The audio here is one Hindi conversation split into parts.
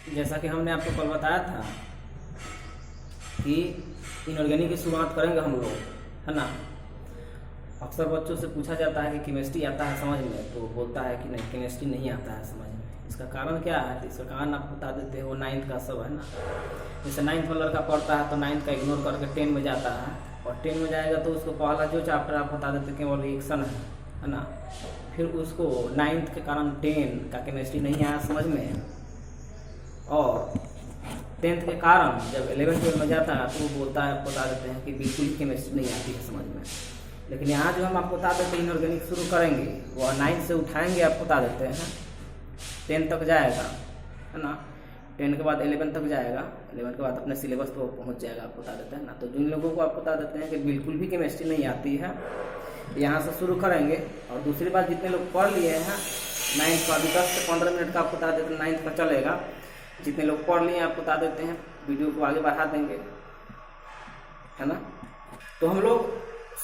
जैसा कि हमने आपको कल बताया था कि इनऑर्गेनिक की शुरुआत करेंगे हम लोग, है ना। अक्सर बच्चों से पूछा जाता है कि केमिस्ट्री आता है समझ में, तो बोलता है कि नहीं केमिस्ट्री नहीं आता है समझ में। इसका कारण क्या है? तो इसका कारण आप बता देते हैं, वो 9th का सब है ना। जैसे 9th वाला लड़का पढ़ता है तो 9th का इग्नोर करके 10 में जाता है, और 10 में जाएगा तो उसको पहला जो चैप्टर आप बता देते हैं केवल रिएक्शन है ना। फिर उसको 9th के कारण 10 का केमिस्ट्री नहीं आया समझ में, और 10th के कारण जब 11th में जाता है तो वो बोलता है, बता देते हैं कि बिल्कुल ही केमिस्ट्री नहीं आती है समझ में। लेकिन यहाँ जो हम आपको बता देते हैं इनऑर्गेनिक शुरू करेंगे, वो 9th से उठाएंगे, आपको बता देते हैं 10 तक जाएगा, है ना। 10 के बाद 11 तक जाएगा, 11 के बाद अपने सिलेबस पर पहुँच जाएगा, आपको बता देते हैं ना। तो जिन लोगों को आप बता देते हैं कि बिल्कुल भी केमिस्ट्री नहीं आती है, यहाँ से शुरू करेंगे। और दूसरी बात, जितने लोग पढ़ लिए हैं 9th का, अभी 10 से 15 मिनट का आपको बता देते हैं 9th का चलेगा। जितने लोग पढ़ लिए आपको बता देते हैं, वीडियो को आगे बढ़ा देंगे, है ना। तो हम लोग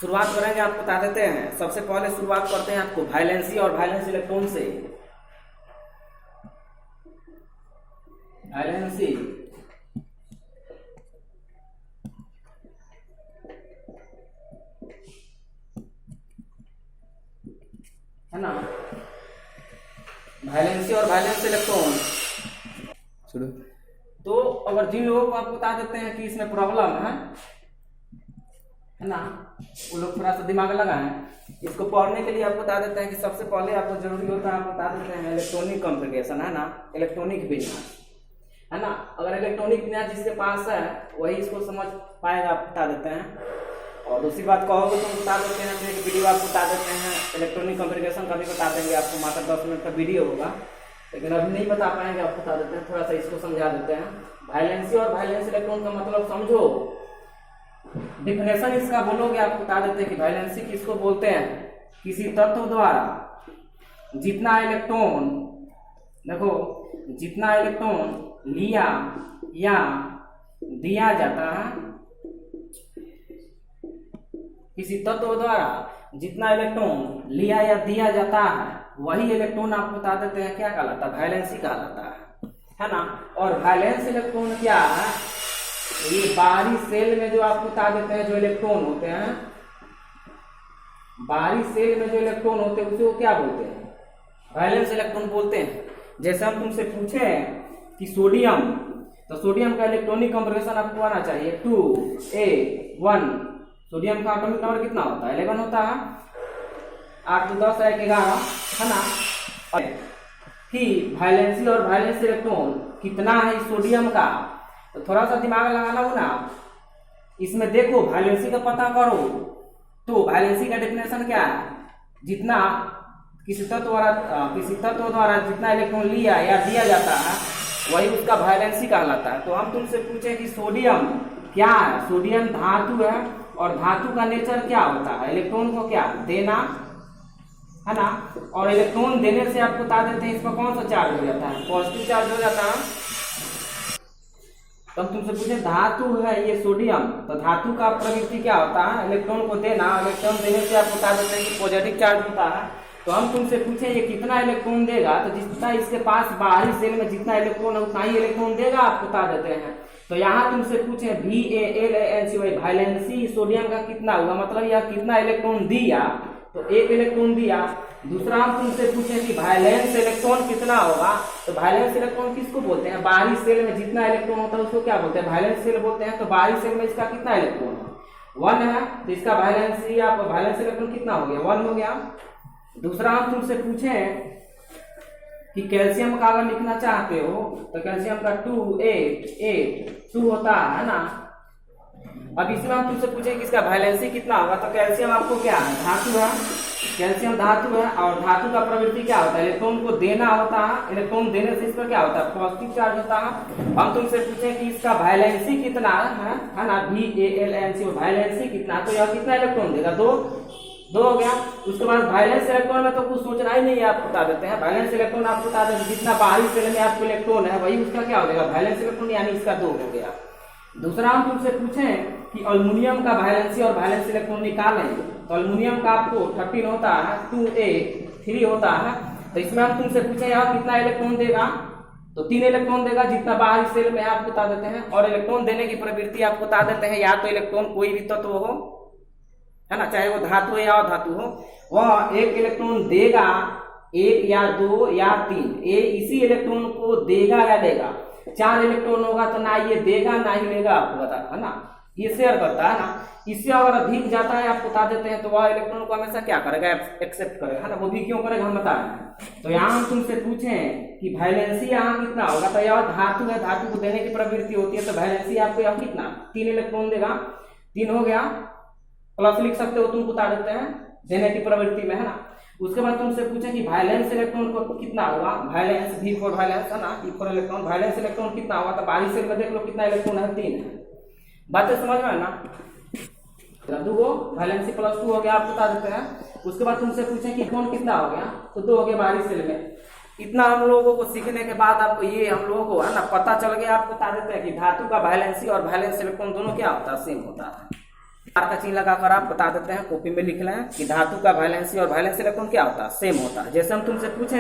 शुरुआत करेंगे, आपको बता देते हैं। सबसे पहले शुरुआत करते हैं आपको वैलेंसी और वैलेंस इलेक्ट्रॉन से। वैलेंसी है ना, वैलेंसी और वैलेंस इलेक्ट्रॉन शुरू। तो अगर जिन लोगों को आप बता देते हैं कि इसमें प्रॉब्लम है ना, वो लोग थोड़ा सा दिमाग लगाएं। इसको पढ़ने के लिए आपको बता देते हैं कि सबसे पहले आपको जरूरी होता है, आप बता देते हैं इलेक्ट्रॉनिक कॉन्फ़िगरेशन, है ना, इलेक्ट्रॉनिक विन्यास, है ना। अगर इलेक्ट्रॉनिक विन्यास जिसके पास है वही इसको समझ पाएगा, आप बता देते हैं। और दूसरी बात कहोगे तो हम बता देते हैं, एक वीडियो आपको बता देते हैं इलेक्ट्रॉनिक कॉन्फ़िगरेशन का भी बता देंगे आपको, मात्र 10 मिनट का वीडियो होगा, लेकिन अभी नहीं बता पाएंगे, आपको बता देते हैं, थोड़ा सा इसको समझा देते हैं। वैलेंसी और वैलेंस इलेक्ट्रॉन का मतलब समझो, डिफिनेशन इसका बोलोगे, आपको बता देते हैं कि वैलेंसी किसको बोलते हैं? किसी तत्व द्वारा जितना इलेक्ट्रॉन, देखो जितना इलेक्ट्रॉन लिया या दिया जाता है, किसी तत्व द्वारा जितना इलेक्ट्रॉन लिया या दिया जाता है, वही इलेक्ट्रॉन आपको बता देते हैं क्या कहलाता है? वैलेंसी कहलाता है ना। और वैलेंस इलेक्ट्रॉन क्या है? ये बाहरी सेल में जो आपको बता देते हैं जो इलेक्ट्रॉन होते हैं, बाहरी सेल में जो इलेक्ट्रॉन होते हैं उसे वो क्या बोलते हैं? वैलेंस इलेक्ट्रॉन बोलते हैं। जैसे हम तुमसे पूछे कि सोडियम, तो सोडियम का इलेक्ट्रॉनिक कॉन्फ़िगरेशन आपको आना चाहिए 2A1। सोडियम का एटॉमिक नंबर कितना होता है? 11 होता है, 8 तो 10 है 11, है ना। कि वैलेंसी और वैलेंस इलेक्ट्रॉन कितना है सोडियम का, तो थोड़ा सा दिमाग लगाना हो ना। इसमें देखो वैलेंसी का पता करो, तो वैलेंसी का डेफिनेशन क्या है? जितना किसी तत्व द्वारा जितना इलेक्ट्रॉन लिया या दिया जाता है वही उसका वैलेंसी कहलाता है। तो हम तुमसे पूछे कि सोडियम क्या है? सोडियम धातु है, और धातु का नेचर क्या होता है? इलेक्ट्रॉन को क्या देना, है ना। और इलेक्ट्रॉन देने से आपको बता देते हैं इस पर कौन सा चार्ज हो जाता है? पॉजिटिव चार्ज हो जाता है। तो तुमसे पूछे धातु है ये सोडियम, तो धातु का प्रवृत्ति क्या होता है? इलेक्ट्रॉन को देना, इलेक्ट्रॉन देने से आपको बता देते हैं कि पॉजिटिव चार्ज होता है। तो हम तुमसे पूछे ये कितना इलेक्ट्रॉन देगा, तो जितना इसके पास बाहरी सेल में जितना इलेक्ट्रॉन है उतना ही इलेक्ट्रॉन देगा, आपको बता देते हैं। तो यहाँ तुमसे पूछे VALANCY वैलेंसी सोडियम का कितना हुआ, मतलब यह कितना इलेक्ट्रॉन दिया, तो 1 इलेक्ट्रॉन दिया। दूसरा हम तुमसे पूछे कि वैलेंस इलेक्ट्रॉन कितना होगा, तो वैलेंस इलेक्ट्रॉन किसको बोलते हैं? बाहरी सेल में जितना इलेक्ट्रॉन होता है उसको क्या बोलते हैं? वैलेंस सेल बोलते हैं। तो बाहरी सेल में इसका कितना इलेक्ट्रॉन है? 1 है, तो इसका वैलेंसी आप वैलेंस इलेक्ट्रॉन कितना हो गया? 1 हो गया। दूसरा हम तुमसे पूछे कि कैल्शियम का अगर लिखना चाहते हो तो कैल्शियम का 2 होता है ना। अब इसमें हम तुमसे पूछे कि इसका वैलेंसी कितना होगा, तो कैल्शियम आपको क्या है? धातु है, कैल्शियम धातु है, और धातु का प्रवृत्ति क्या होता है? इलेक्ट्रॉन को देना होता है, इलेक्ट्रॉन देने से इस पर क्या होता है? पॉजिटिव चार्ज होता है। हम तुमसे पूछे कि इसका वैलेंसी कितना है ना, VALANCY वैलेंसी कितना, तो यह कितना इलेक्ट्रॉन देगा? 2 हो गया। उसके बाद वैलेंस इलेक्ट्रॉन में तो कुछ सोचना ही नहीं है, आपको बता देते हैं। वैलेंस इलेक्ट्रॉन आपको बता देते हैं जितना बाहरी सेल में आपको इलेक्ट्रॉन है वही उसका क्या हो जाएगा? वैलेंस इलेक्ट्रॉन, यानी इसका 2 हो गया। दूसरा हम तुमसे पूछें कि एल्युमिनियम का वैलेंसी और वैलेंस इलेक्ट्रॉन निकालें, तो एल्युमिनियम का आपको 13 होता है, 2A3 होता है। तो इसमें हम तुमसे पूछे यहाँ कितना इलेक्ट्रॉन देगा, तो 3 इलेक्ट्रॉन देगा जितना बाहरी सेल में है आप बता देते हैं। और इलेक्ट्रॉन देने की प्रवृत्ति आप बता देते हैं, या तो इलेक्ट्रॉन कोई भी तत्व हो, है ना, चाहे वो धातु या अधातु हो, वह एक इलेक्ट्रॉन देगा, 1 या 2 या 3, ये इसी इलेक्ट्रॉन को देगा या लेगा। 4 इलेक्ट्रॉन होगा तो ना ये देगा ना ही लेगा, आपको बता, है ना, ये शेयर करता है ना। इससे अगर अधिक जाता है आप बता देते हैं तो वह इलेक्ट्रॉन को हमेशा क्या करेगा, एक्सेप्ट करेगा, है ना। वो भी क्यों करेगा हम बता रहे हैं। तो यहाँ हम तुमसे पूछें कि वैलेंसी यहाँ कितना होगा, तो यह धातु है, धातु को देने की प्रवृत्ति होती है, तो वैलेंसी आपको यहाँ कितना 3 इलेक्ट्रॉन देगा। 3 हो गया, प्लस लिख सकते हो, तुम बता देते हैं देने की प्रवृत्ति में, है ना। उसके बाद तुमसे पूछे कि वैलेंस इलेक्ट्रॉन को कितना होगा, वैलेंस V4 वैलेंस, है ना, V4 इलेक्ट्रॉन, वैलेंस इलेक्ट्रॉन कितना होगा, तो बाहरी सेल में देख लो कितना इलेक्ट्रॉन है, 3 है। बातें समझ में है ना। 2 वैलेंसी प्लस 2 हो गया, आप बता देते हैं। उसके बाद तुमसे पूछे कि इलेक्ट्रॉन कितना हो गया, तो 2 हो गया बाहरी सेल में। इतना हम लोगों को सीखने के बाद आपको ये हम लोगों को, है ना, पता चल गया। आप बता देते हैं कि धातु का वैलेंसी और वैलेंस इलेक्ट्रॉन दोनों क्या होता है, सेम होता है। का चिन्ह लगाकर आप बता देते हैं, कॉपी में लिख लें कि धातु का वैलेंसी और वैलेंस इलेक्ट्रॉन क्या होता है, सेम होता है। जैसे हम तुमसे पूछे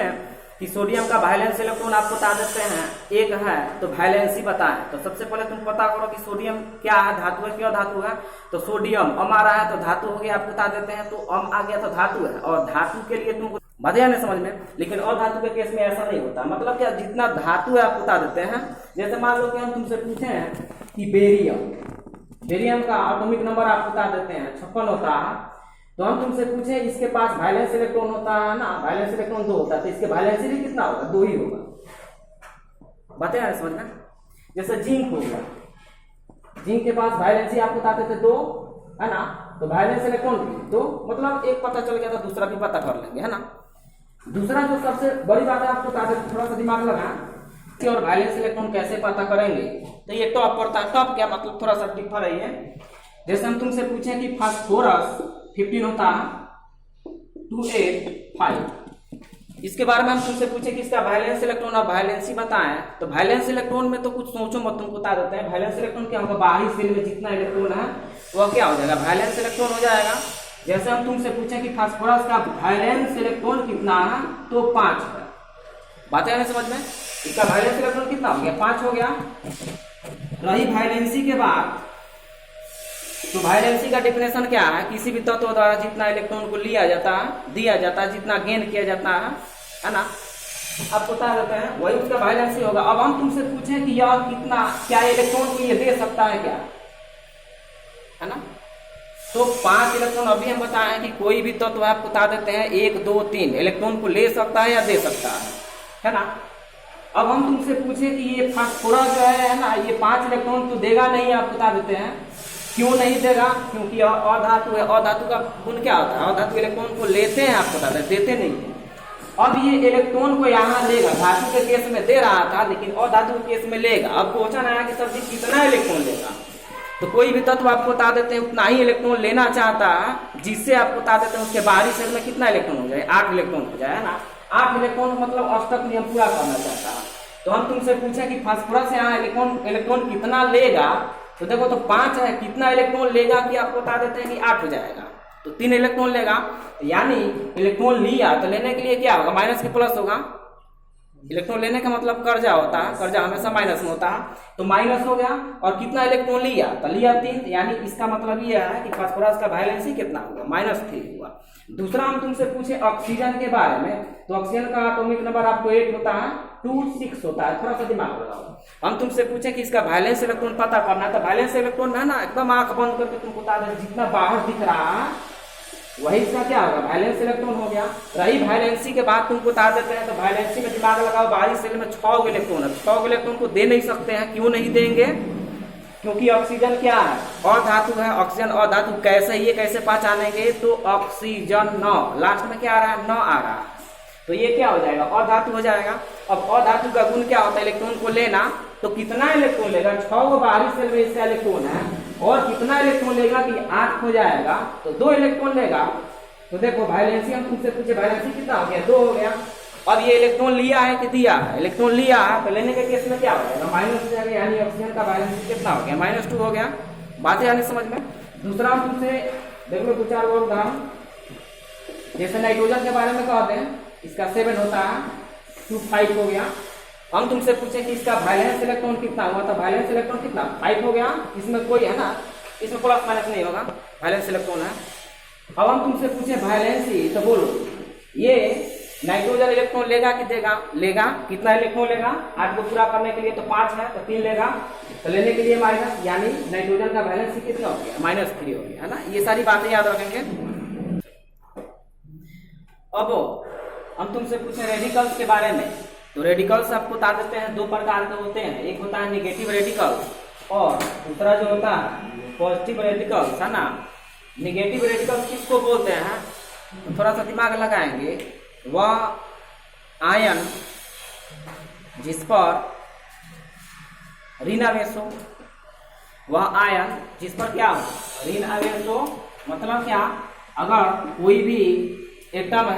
कि सोडियम का वैलेंस इलेक्ट्रॉन आप बता देते हैं 1 है, तो वैलेंसी बताएं। तो सबसे पहले तुम पता करो कि सोडियम क्या है, धातु है, क्यों धातु है। तो सोडियम अम आ रहा है तो धातु हो गया, आप बता देते हैं, तो अम आ गया तो धातु है। और धातु के लिए तुमको बताया नहीं समझ में, लेकिन अधातु के केस में ऐसा नहीं होता। मतलब क्या, जितना धातु है आप बता देते हैं। जैसे मान लो कि हम तुमसे पूछे हैं कि बेरियम का एटॉमिक नंबर आप बता देते हैं 56 होता है, तो हम तुमसे पूछे इसके पास वैलेंस इलेक्ट्रॉन होता है ना, वैलेंस इलेक्ट्रॉन 2 होता है, तो इसके वैलेंसी भी कितना होगा, 2 ही होगा। बातें आ समझ में। जैसे जिंक हो गया, जिंक के पास वैलेंसी आप बताते थे 2, है ना, तो वैलेंस इलेक्ट्रॉन भी 2, मतलब एक पता चल गया तो दूसरा भी पता कर लेंगे, है ना। दूसरा जो सबसे बड़ी बात है आपको बता देते, थोड़ा सा दिमाग लगा कि और वैलेंस इलेक्ट्रॉन कैसे पता करेंगे। तो ये टॉप पड़ता है, टॉप क्या मतलब थोड़ा सा डिफर है ये। जैसे हम तुमसे पूछे कि फास्फोरस 15 होता है 285, इसके बारे में हम तुमसे पूछे कि इसका वैलेंस इलेक्ट्रॉन और वैलेंसी बताएं। तो वैलेंस इलेक्ट्रॉन में तो कुछ सोचो मत, तुमको बता देते हैं। वैलेंस इलेक्ट्रॉन क्या होगा, बाहरी सेल में जितना इलेक्ट्रॉन है वह क्या हो जाएगा, वैलेंस इलेक्ट्रॉन हो जाएगा। जैसे हम तुमसे पूछे कि फास्फोरस का वैलेंस इलेक्ट्रॉन कितना है, तो 5 है। बातें आने समझ में। इसका वैलेंस इलेक्ट्रॉन कितना हो गया, 5 हो गया। रही वैलेंसी के बाद, तो वैलेंसी का डिफिनेशन क्या है, किसी भी तत्व द्वारा जितना इलेक्ट्रॉन को लिया जाता है, दिया जाता है, जितना गेन किया जाता है ना, आप बता देते हैं, वही उसका वैलेंसी होगा। अब हम तुमसे पूछे कि यह कितना, क्या इलेक्ट्रॉन को ये दे सकता है क्या, है ना। तो 5 इलेक्ट्रॉन अभी हम बताए कि कोई भी तत्व आप बता देते हैं 1 2 3 इलेक्ट्रॉन को ले सकता है या दे सकता है ना। अब हम तुमसे पूछे कि ये फास्फोरस जो है ना, ये 5 इलेक्ट्रॉन तो देगा नहीं, आप बता देते हैं। क्यों नहीं देगा, क्योंकि अधातु है। अधातु का गुण क्या होता है, अधातु इलेक्ट्रॉन को लेते हैं, आप बताते हैं, देते नहीं है। अब ये इलेक्ट्रॉन को यहाँ लेगा, धातु के केस में दे रहा था लेकिन अधातु के केस में लेगा। अब क्वेश्चन आया कि सर जी कितना इलेक्ट्रॉन लेगा, तो कोई भी तत्व आपको बता देते हैं उतना ही इलेक्ट्रॉन लेना चाहता है, जिससे आपको बता देते हैं उसके बाहरी सेल में कितना इलेक्ट्रॉन हो जाए, 8 इलेक्ट्रॉन हो जाए, है ना। 8 इलेक्ट्रॉन मतलब अष्टक नियम पूरा करना चाहता है। तो हम तुमसे पूछे कि फास्फोरस यहाँ इलेक्ट्रॉन कितना लेगा, तो देखो तो 5 है, कितना इलेक्ट्रॉन लेगा कि आपको बता देते हैं कि 8 हो जाएगा, तो 3 इलेक्ट्रॉन लेगा। यानी इलेक्ट्रॉन लिया तो लेने के लिए क्या होगा, माइनस के प्लस होगा। इलेक्ट्रॉन लेने का मतलब कर्जा होता है, कर्जा हमेशा माइनस में होता है, तो माइनस हो गया। और कितना इलेक्ट्रॉन लिया, तो लिया 3, यानी इसका मतलब ये है कि फास्फोरस का वैलेंसी कितना होगा, -3 हुआ। दूसरा हम तुमसे पूछे ऑक्सीजन के बारे में, तो ऑक्सीजन का एटॉमिक नंबर आपको 8 होता है, 2 6 होता है, थोड़ा सा दिमाग लगाओ। हम तुमसे पूछे कि इसका वैलेंस इलेक्ट्रॉन पता करना है, तो वैलेंस इलेक्ट्रॉन है ना, एकदम आंख बंद करके तुमको बता दें, जितना बाहर दिख रहा है वही इसका क्या होगा, वैलेंस इलेक्ट्रॉन हो गया। रही वैलेंसी के बाद तुमको बता देते हैं, तो वैलेंसी में दिमाग लगाओ, बाहरी सेल में 6 इलेक्ट्रॉन है, 6 इलेक्ट्रॉन को दे नहीं सकते हैं। क्यों नहीं देंगे, क्योंकि ऑक्सीजन क्या है, अधातु है। ऑक्सीजन अधातु कैसे, ये कैसे पहचानेंगे, तो ऑक्सीजन 9, लास्ट में क्या आ रहा है, 9 आ रहा है, तो ये क्या हो जाएगा, अधातु हो जाएगा। अब अधातु का गुण क्या होता है, इलेक्ट्रॉन को लेना। तो कितना इलेक्ट्रॉन लेगा, 6 बाहरी सेल में इसका इलेक्ट्रॉन है, और कितना इलेक्ट्रॉन लेगा कि 8 हो जाएगा, तो 2 इलेक्ट्रॉन लेगा। तो देखो वैलेंसी हम तुमसे पूछे, वैलेंसी कितना हो गया, 2 हो गया। अब ये इलेक्ट्रॉन लिया है कि दिया है, इलेक्ट्रॉन लिया है, तो लेने के केस में क्या हो जाएगा, माइनस हो जाएगा, यानी ऑक्सीजन का वैलेंसी कितना हो गया, -2 हो गया। बातें आनी समझ में। दूसरा हम तुमसे देख लो 2-4 और उदाहरण, जैसे नाइट्रोजन के बारे में कहते हैं, इसका 7 होता है, 2 5 हो गया। हम तुमसे पूछे कि इसका वैलेंस इलेक्ट्रॉन कितना हुआ, तो वैलेंस इलेक्ट्रॉन कितना 5 हो गया, इसमें कोई है ना, इसमें प्लस माइनस नहीं होगा, वैलेंस इलेक्ट्रॉन है। अब हम तुमसे पूछे वैलेंसी, तो बोलो ये नाइट्रोजन इलेक्ट्रॉन लेगा कि देगा, लेगा। कितना इलेक्ट्रॉन लेगा 8 को पूरा करने के लिए, तो 5 है तो 3 लेगा, तो लेने के लिए माइनस, यानी नाइट्रोजन का वैलेंसी कितना हो गया -3 हो गया, है ना। ये सारी बातें याद रखेंगे। अब हम तुमसे पूछे रेडिकल्स के बारे में, तो रेडिकल्स आपको बता देते हैं 2 प्रकार के होते हैं, एक होता है निगेटिव रेडिकल्स और दूसरा जो होता है पॉजिटिव रेडिकल्स, है ना। निगेटिव रेडिकल्स किसको बोलते हैं, तो थोड़ा सा दिमाग लगाएंगे, वह आयन जिस पर ऋण आवेश हो, वह आयन जिस पर क्या हो, ऋण आवेश हो, मतलब क्या, अगर कोई भी एटम है, है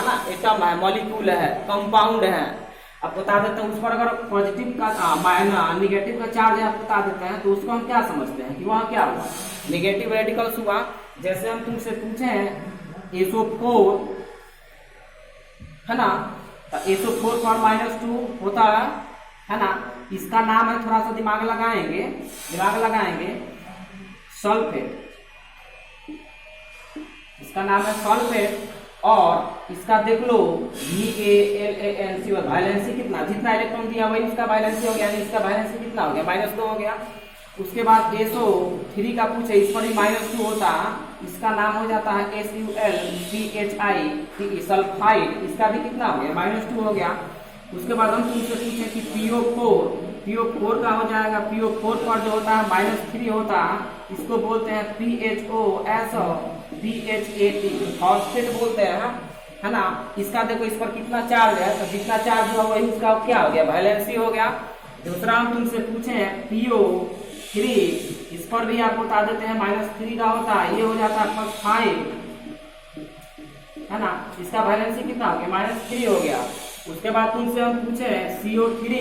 ना, एटम है, मॉलिक्यूल है, कंपाउंड है, आप बता देते हैं उस पर अगर पॉजिटिव का निगेटिव का चार्ज है, आप बता देते हैं, तो उसको हम क्या समझते हैं कि वहाँ क्या हुआ, निगेटिव रेडिकल्स हुआ। जैसे हम तुमसे पूछे हैं SO4, है ना, तो SO4 पर -2 होता है ना, इसका नाम है, थोड़ा सा दिमाग लगाएंगे सल्फेट, इसका नाम है सल्फेट। और इसका देख लो VALANC, वैलेंसी कितना, जितना इलेक्ट्रॉन दिया वही इसका वैलेंसी हो गया, यानी इसका वैलेंसी कितना हो गया -2 हो गया। उसके बाद SO3 का पूछे, इस पर भी -2 होता, इसका नाम हो जाता है SULPHI सल्फाइड, इसका भी कितना हो गया -2 हो गया। उसके बाद हम तुमसे पूछे कि PO4 का हो जाएगा, PO4 पर जो होता है -3 होता है, इसको बोलते हैं PHOSPHAT, फॉस्फेट बोलते हैं, है ना। इसका देखो इस पर कितना चार्ज है, तो जितना चार्ज हुआ वही उसका क्या हो गया, वैलेंसी हो गया। दूसरा हम तुमसे पूछे हैं PO3, इस पर भी आपको बता देते हैं -3 का होता है, ये हो जाता है +5, है ना, इसका वैलेंसी कितना हो गया -3 हो गया। उसके बाद तुमसे हम पूछे CO3,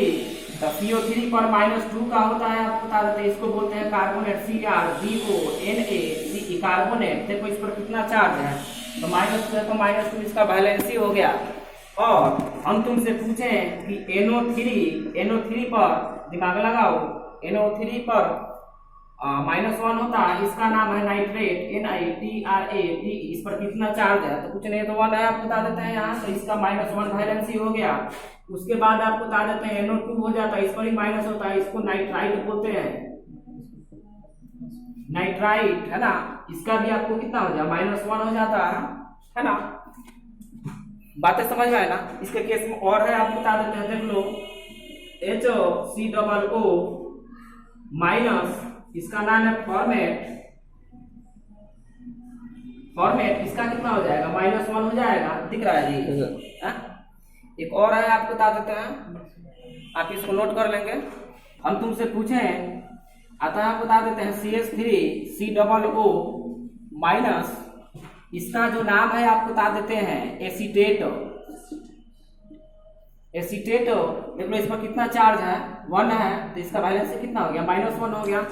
तो CO3 पर -2 का होता है, आपको बता देते हैं, इसको बोलते हैं कार्बोनेट, CrBONACE कार्बोनेट। देखो इस पर कितना चार्ज है, तो -2 है, तो -2 इसका वैलेंसी हो गया। और हम तुमसे पूछे कि NO3 पर दिमाग लगाओ, NO3 पर -1 होता है, इसका नाम है नाइट्रेट, NITRATE, इस पर कितना चार्ज है, तो कुछ नहीं तो 1 है, आप बता देते हैं यहाँ, तो इसका -1 वैलेंसी हो गया। उसके बाद आपको बता देते हैं NO2 हो जाता है, इस पर ही माइनस होता है, इसको नाइट्राइट बोलते हैं, नाइट्राइट, है ना। इसका भी आपको कितना हो जाए -1 हो जाता है ना। बातें समझ में आए ना। इसके केस में और है, आपको बता देते हैं, देख लो HCOO माइनस, इसका नाम है फॉर्मेट, इसका कितना हो जाएगा -1 हो जाएगा, दिख रहा है जी। एक और है, आपको बता देते हैं, आप इसको नोट कर लेंगे। हम तुमसे पूछे आता है, आपको बता देते हैं CH3COO माइनस, इसका जो नाम है आपको बता देते हैं एसीटेट, देख लो इस पर कितना चार्ज है 1 है, तो इसका वैलेंसी कितना हो गया -1 हो गया।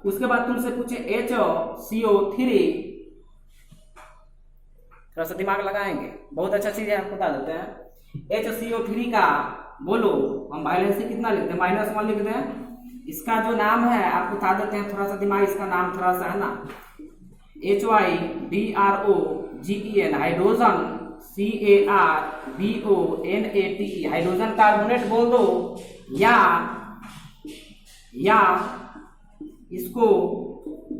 उसके बाद तुमसे पूछे HCO3, थोड़ा सा दिमाग लगाएंगे, बहुत अच्छा चीज है, आपको बता देते हैं। HCO3 का बोलो हम वैलेंसी कितना लिखते हैं, -1 लिखते हैं। इसका जो नाम है आपको बता देते हैं, थोड़ा सा दिमाग, इसका नाम थोड़ा सा है ना, HYDROGEN hydrogen, CARBONATE hydrogen carbonate बोल दो, या इसको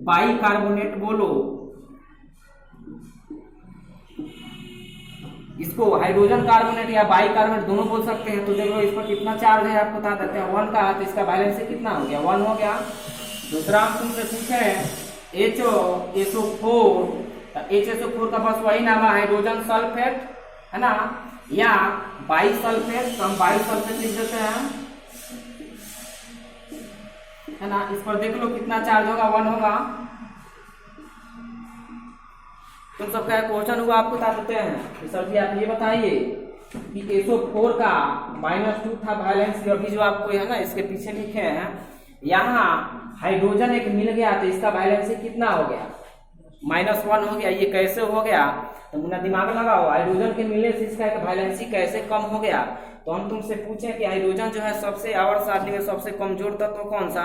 बाइकार्बोनेट बोलो, इसको हाइड्रोजन कार्बोनेट या बाइकार्बोनेट दोनों बोल सकते हैं। तो देखो इस पर कितना चार्ज है, आपको बता देते हैं 1 का, तो इसका वैलेंसी कितना हो गया 1 हो गया। दूसरा हम तुमसे पूछे HSO4, HSO4 का बस वही नाम है, हाइड्रोजन सल्फेट, है ना, या बाइसल्फेट, तो हम बाइसल्फेट लिख देते हैं, है ना। इस पर देख लो कितना चार्ज होगा 1 होगा। तुम सबका क्वेश्चन हुआ, आपको बता देते हैं। सर जी आप ये बताइए कि SO4 का -2 था वैलेंसी, अभी जो आपको है ना इसके पीछे लिखे हैं, यहाँ हाइड्रोजन एक मिल गया, तो इसका वैलेंसी कितना हो गया -1 हो गया। ये कैसे हो गया, तो मुन्ना दिमाग लगाओ, हाइड्रोजन के मिलने से इसका एक वैलेंसी कैसे कम हो गया। तो हम तुमसे पूछें कि हाइड्रोजन जो है सबसे आवर्तसारणी में सबसे कमजोर तत्व कौन सा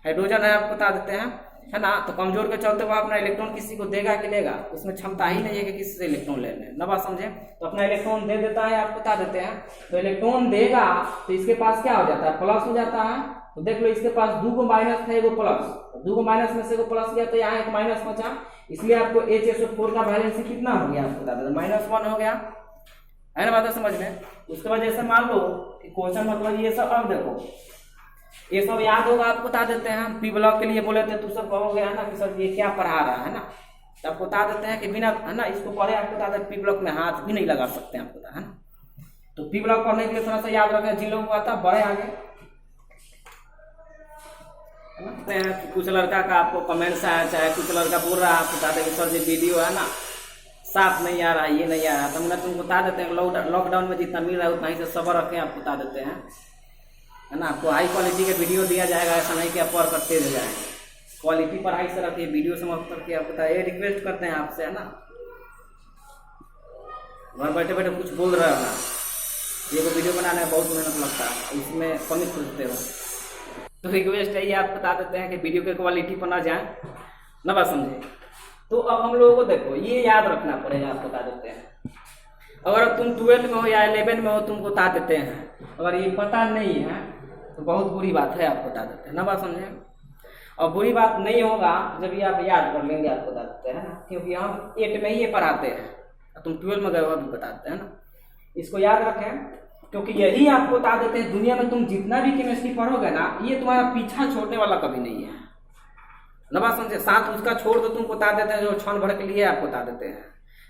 हाइड्रोजन है, आप बता देते हैं, है ना। तो कमजोर के चलते वो अपना इलेक्ट्रॉन किसी को देगा कि लेगा, उसमें क्षमता ही नहीं है कि किसी से इलेक्ट्रॉन ले लें, ना बात समझे। तो अपना इलेक्ट्रॉन दे देता है, आप बता देते हैं। तो इलेक्ट्रॉन देगा तो इसके पास क्या हो जाता है, प्लस हो जाता है। तो देख लो इसके पास 2 माइनस था, एगो प्लस, 2 माइनस में से एगो प्लस गया तो यहाँ एक माइनस बचा, इसलिए आपको HSO4 का वैलेंसी कितना हो गया, आपको बता देते -1 हो गया, है ना बात समझ में। उसके बाद जैसे मान लो कि क्वेश्चन मतलब ये सब, अब देखो ये सब याद होगा, आपको बता देते हैं। हम पी ब्लॉक के लिए बोले थे तो सब कहोगे है ना कि सर ये क्या पढ़ा रहा है ना, तो आपको बता देते हैं कि बिना है ना इसको पढ़े आपको बता देते पी ब्लॉक में हाथ भी नहीं लगा सकते हैं, आपको है ना। तो पी ब्लॉक पढ़ने के लिए थोड़ा सा याद रखें, जिन लोगों को आता बड़े आगे कुछ लड़का का आपको कमेंट्स आया, चाहे कुछ लड़का बोल रहा है, आपको बता दें कि सर ये वीडियो है ना साफ नहीं आ रहा है, ये नहीं आ रहा, तो मैं तुमको बता देते हैं लॉकडाउन में जितना मिल रहा है उतना ही से सब्र रखें, आपको बता देते हैं, है ना। आपको हाई क्वालिटी के वीडियो दिया जाएगा, ऐसा नहीं कि आप पढ़ करते रह जाएंगे, क्वालिटी पढ़ाई से रखिए, वीडियो से मत करके, आपको ये रिक्वेस्ट करते हैं आपसे, है ना। घर बैठे बैठे कुछ बोल रहे हो ना, ये को वीडियो बनाने में बहुत मेहनत लगता है, इसमें कमी खोजते हो, तो रिक्वेस्ट है ये आप बता देते हैं कि वीडियो के क्वालिटी पर ना जाए, ना बात समझे। तो अब हम लोगों को देखो ये याद रखना पड़ेगा, आप बता देते हैं। अगर तुम 12 में हो या 11 में हो तुमको बता देते हैं, अगर ये पता नहीं है तो बहुत बुरी बात है, आपको बता देते हैं, ना बात समझे। और बुरी बात नहीं होगा जब ये आप याद कर लेंगे, आपको बता देते हैं ना, क्योंकि हम 8 में ही ये पढ़ाते हैं, तुम 12 में गए हो अभी बताते हैं ना। इसको याद रखें, क्योंकि यही आपको बता देते हैं दुनिया में तुम जितना भी केमिस्ट्री पढ़ोगे ना, ये तुम्हारा पीछा छोड़ने वाला कभी नहीं है, ना बात समझे। साथ उसका छोड़ दो, तुमको बता देते हैं जो क्षण भर के लिए आपको बता देते हैं,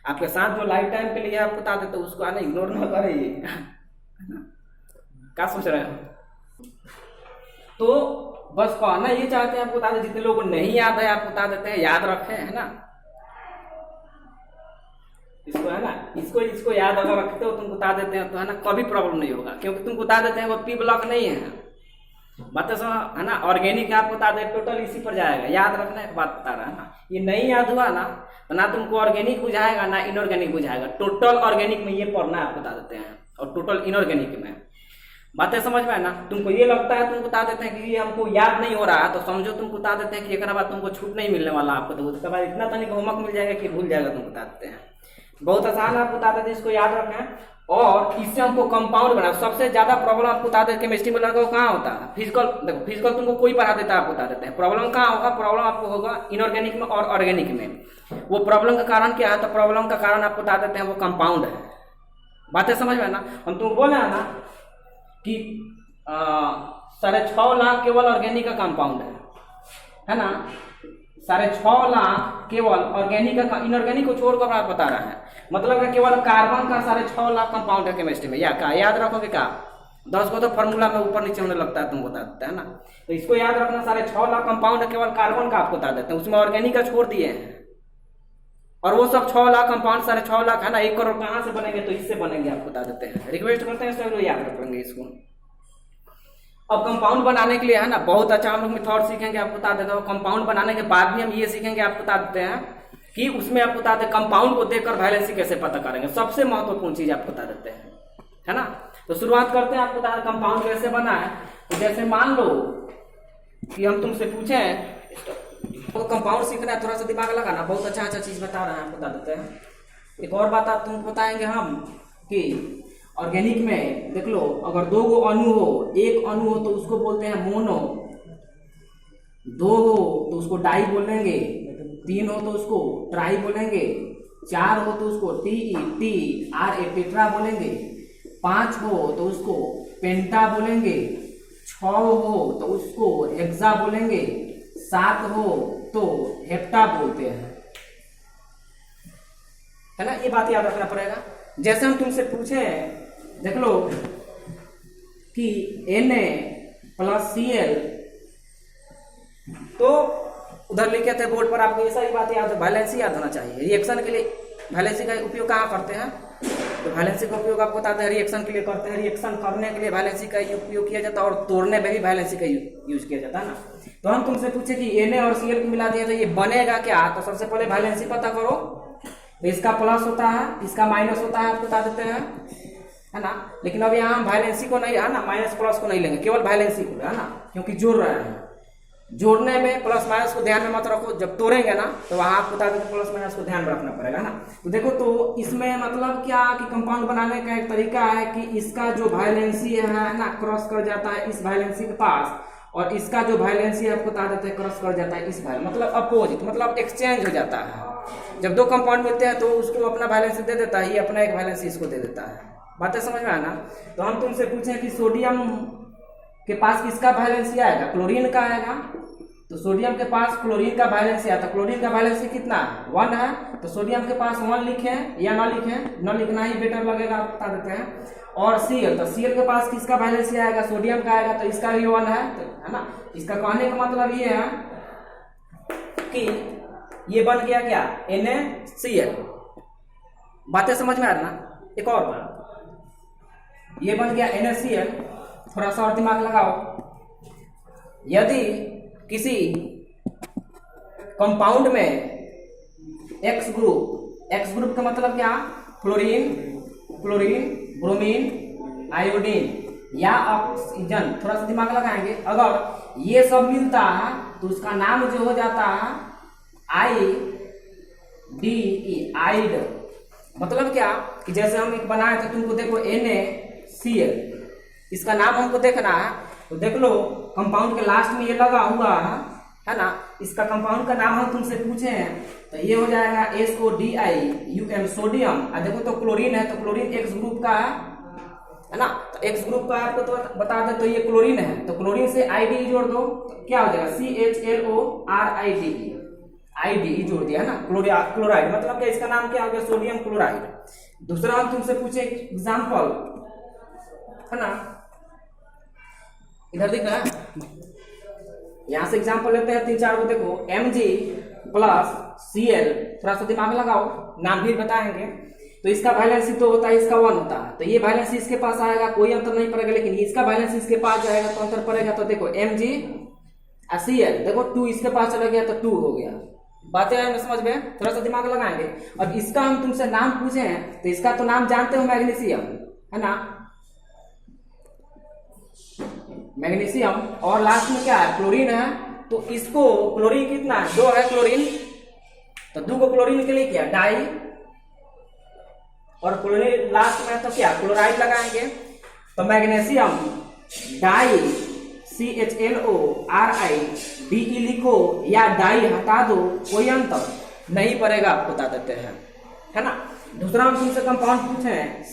आपके साथ जो लाइफ टाइम के लिए आपको बता देते हैं उसको आने इग्नोर ना करिए, क्या सोच रहे हो। तो बस कहना ये चाहते हैं आपको बता दें, जितने लोगों को नहीं याद है आपको बता देते हैं, याद रखें, है ना। इसको है ना, इसको याद अगर रखते हो तुमको बता देते हैं तो है ना कभी प्रॉब्लम नहीं होगा, क्योंकि तुमको बता देते हैं वो पी ब्लॉक नहीं है, बातें सुनो, है ना। ऑर्गेनिक आपको बता दें टोटल इसी पर जाएगा, याद रखना एक बात बता रहा है ना। ये नहीं याद हुआ ना तो ना तुमको ऑर्गेनिक बुझाएगा ना इनऑर्गेनिक बुझाएगा, टोटल ऑर्गेनिक में ये पढ़ना आपको बता देते हैं, और टोटल इनऑर्गेनिक में, बातें समझ में है ना। तुमको ये लगता है तुमको बता देते हैं कि ये हमको याद नहीं हो रहा है, तो समझो तुमको बता देते हैं कि एक बाद तुमको छूट नहीं मिलने वाला आपको, तो उसके बाद इतना तनिक होमवर्क मिल जाएगा कि भूल जाएगा, तुमको बता देते हैं। बहुत आसान आपको बता देते हैं, इसको याद रखें। और इससे हमको कंपाउंड बना, सबसे ज्यादा प्रॉब्लम आपको बता देते केमिस्ट्री में लड़का को कहाँ होता है, फिजिकल। देखो फिजिकल तुमको कोई पढ़ा देता है, आपको बता देते हैं। प्रॉब्लम कहाँ होगा, प्रॉब्लम आपको होगा इनऑर्गेनिक में और ऑर्गेनिक में। वो प्रॉब्लम का कारण क्या है, तो प्रॉब्लम का कारण आपको बता देते हैं वो कंपाउंड है, बातें समझ में ना। हम तुमको बोले है ना कि 6.5 लाख केवल ऑर्गेनिक का कंपाउंड है ना, 6.5 लाख केवल ऑर्गेनिक का, इनऑर्गेनिक को छोड़कर आप बता रहे हैं, मतलब है केवल कार्बन का 6.5 लाख कंपाउंड है केमिस्ट्री में, या क्या याद रखोगे क्या, 10 को तो फॉर्मूला में ऊपर नीचे होने लगता है, तुमको बता देते हैं ना। तो इसको याद रखना, 6.5 लाख कंपाउंड है केवल कार्बन का, आपको बता देते हैं, उसमें ऑर्गेनिक का छोड़ दिए हैं, और वो सब 6 लाख कंपाउंड 6.5 लाख है ना, 1 करोड़ कहाँ से बनेंगे, तो इससे बनेंगे, आपको बता देते हैं। रिक्वेस्ट करते हैं सब लोग याद रखेंगे इसको। अब कंपाउंड बनाने के लिए है ना बहुत अच्छा हम लोग मेथड सीखेंगे, आपको बता देता हूँ। कंपाउंड बनाने के बाद भी हम ये सीखेंगे, आपको बता देते हैं कि उसमें आपको बता दें कंपाउंड को देखकर वैलेंसी कैसे पता करेंगे, सबसे महत्वपूर्ण चीज आपको बता देते हैं, है ना। तो शुरुआत करते हैं, आपको बता दें कंपाउंड कैसे बना है। तो जैसे मान लो कि हम तुमसे पूछें, तो कंपाउंड सीखना है, थोड़ा सा दिमाग लगाना, बहुत अच्छा चीज बता रहे हैं, आपको बता देते हैं। एक और बात आप तुमको बताएंगे हम कि ऑर्गेनिक में देख लो, अगर 2 गो अणु हो, 1 अणु हो तो उसको बोलते हैं मोनो, 2 हो तो उसको डाई बोलेंगे, 3 हो तो उसको ट्राई बोलेंगे, 4 हो तो उसको TETRA टेट्रा बोलेंगे, 5 हो तो उसको पेंटा बोलेंगे, 6 हो तो उसको हेक्सा बोलेंगे, 7 हो तो हेप्टा बोलते हैं, है ना। ये बात याद रखना पड़ेगा। जैसे हम तुमसे पूछे देख लो कि Na+Cl, तो उधर लिखे थे बोर्ड पर, आपको ये सारी बात याद है, वैलेंसी याद होना चाहिए। रिएक्शन के लिए वैलेंसी का उपयोग कहाँ करते हैं, तो वैलेंसी का उपयोग आपको बताते हैं रिएक्शन के लिए करते हैं, रिएक्शन करने के लिए वैलेंसी का उपयोग किया जाता है, और तोड़ने में भी वैलेंसी का यूज किया जाता है ना। तो हम तुमसे पूछे कि Na और Cl को मिला दिया तो ये बनेगा क्या, तो सबसे पहले वैलेंसी पता करो। तो इसका प्लस होता है, इसका माइनस होता है, आपको बता देते हैं, है ना। लेकिन अब यहाँ हम वायलेंसी को नहीं, है ना, माइनस प्लस को नहीं लेंगे, केवल वायलेंसी को, है ना, क्योंकि जोड़ रहे हैं। जोड़ने में प्लस माइनस को ध्यान में मत रखो, जब तोड़ेंगे ना तो वहां आप बता देते प्लस माइनस को ध्यान में रखना पड़ेगा ना। तो देखो, तो इसमें मतलब क्या कि कंपाउंड बनाने का एक तरीका है कि इसका जो वायलेंसी है ना क्रॉस कर जाता है इस वायलेंसी के पास, और इसका जो वायलेंसी आपको बता देते हैं क्रॉस कर जाता है इस वायलेंसी, मतलब अपोजिट, मतलब एक्सचेंज हो जाता है। जब दो कंपाउंड मिलते हैं तो उसको अपना वायलेंसी दे देता है, ये अपना एक वायलेंसी इसको दे देता है। बातें समझ में आना। तो हम तुमसे पूछें कि सोडियम के पास किसका वैलेंसी आएगा, क्लोरीन का आएगा। तो सोडियम के पास क्लोरीन का वैलेंसी आता है, क्लोरीन का वैलेंसी कितना है, 1 है। तो सोडियम के पास 1 लिखें या ना लिखें, न लिखना ही बेटर लगेगा, आप बता देते हैं। और Cl, तो Cl के पास किसका वैलेंसी आएगा, सोडियम का आएगा, तो इसका भी 1 है, है ना। इसका कहने का मतलब ये है कि ये बन गया क्या, NaCl। बातें समझ में आ रहा ना। एक और बात, ये बन गया NaCl। थोड़ा सा और दिमाग लगाओ, यदि किसी कंपाउंड में X ग्रुप का मतलब क्या, फ्लोरीन, ब्रोमीन, आयोडीन या ऑक्सीजन, थोड़ा सा दिमाग लगाएंगे। अगर ये सब मिलता है तो उसका नाम जो हो जाता है IDE, आइड। मतलब क्या कि जैसे हम एक बनाए थे, तुमको देखो NaCl, इसका नाम हमको देखना है। तो देख लो, कंपाउंड के लास्ट में ये लगा हुआ है ना। इसका कंपाउंड का नाम हम तुमसे पूछे हैं, तो ये हो जाएगा SODium, सोडियम। देखो तो क्लोरीन है, तो क्लोरीन X ग्रुप का है ना। तो X ग्रुप का आपको तो बता दे, तो ये क्लोरीन है, तो क्लोरीन से IDE जोड़ दो, तो क्या हो जाएगा CHLORIDE, IDE जोड़ दिया है ना, क्लोराइड। मतलब क्या, इसका नाम क्या हो गया, सोडियम क्लोराइड। दूसरा हम तुमसे पूछे एग्जाम्पल, है ना, इधर दिख रहा है, यहां से एग्जाम्पल लेते हैं 3-4 को। देखो Mg+Cl, थोड़ा सा दिमाग लगाओ, नाम भी बताएंगे। तो इसका वैलेंसी तो होता है, इसका 1 होता है, तो ये वैलेंसी इसके पास आएगा, कोई अंतर नहीं पड़ेगा। लेकिन इसका वैलेंसी इसके पास जाएगा तो अंतर पड़ेगा। तो देखो Mg+Cl, देखो 2 इसके पास चला गया तो 2 हो गया। बातें आएंगे समझ में, थोड़ा सा दिमाग लगाएंगे। अब इसका हम तुमसे नाम पूछे हैं, तो इसका तो नाम जानते हो, मैग्नीशियम, है ना, मैग्नीशियम। और लास्ट में क्या है, क्लोरीन है। तो इसको क्लोरीन कितना है, 2 है क्लोरीन, तो 2 को क्लोरीन के लिए क्या, डाई, और क्लोरीन लास्ट में तो क्या, क्लोराइड लगाएंगे। तो मैग्नीशियम डाई CHLORIDE लिखो या डाई हटा दो, कोई अंतर नहीं पड़ेगा, आपको बता देते हैं, है ना। दूसरा हम तुमसे कंपाउंड पूछे हैं